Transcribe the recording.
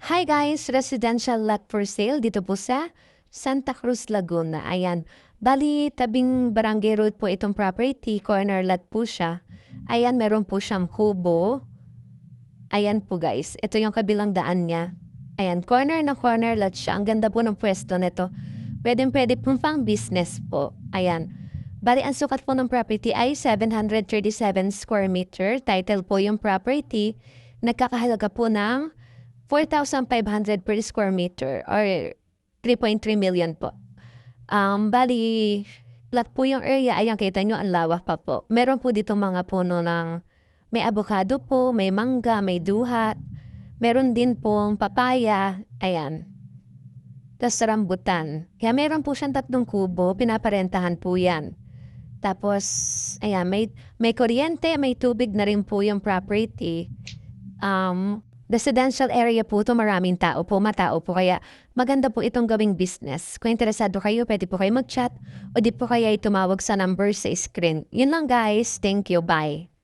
Hi guys! Residential lot for sale dito po sa Santa Cruz, Laguna. Ayan. Bali, tabing Barangay Road po itong property. Corner lot po siya. Ayan, meron po siyang kubo. Ayan po guys. Ito yung kabilang daan niya. Ayan, corner na corner lot siya. Ang ganda po ng pwesto nito. Pwede pong pang business po. Ayan. Bali, ang sukat po ng property ay 737 square meter. Title po yung property. Nagkakahalaga po ng 4,500 per square meter or 3.3 million po. Bali, flat po yung area. Ayan, kita nyo, ang lawak pa po. Meron po dito mga puno ng may avocado po, may mangga, may duhat. Meron din pong papaya. Ayan. Tapos rambutan. Kaya meron po siyang 3 kubo. Pinaparentahan po yan. Tapos, ayan, may kuryente, may tubig na rin po yung property. Residential area po ito, maraming tao po, matao po. Kaya maganda po itong gawing business. Kung interesado kayo, pwede po kayo mag-chat o di po kaya tumawag sa number sa screen. Yun lang guys. Thank you. Bye.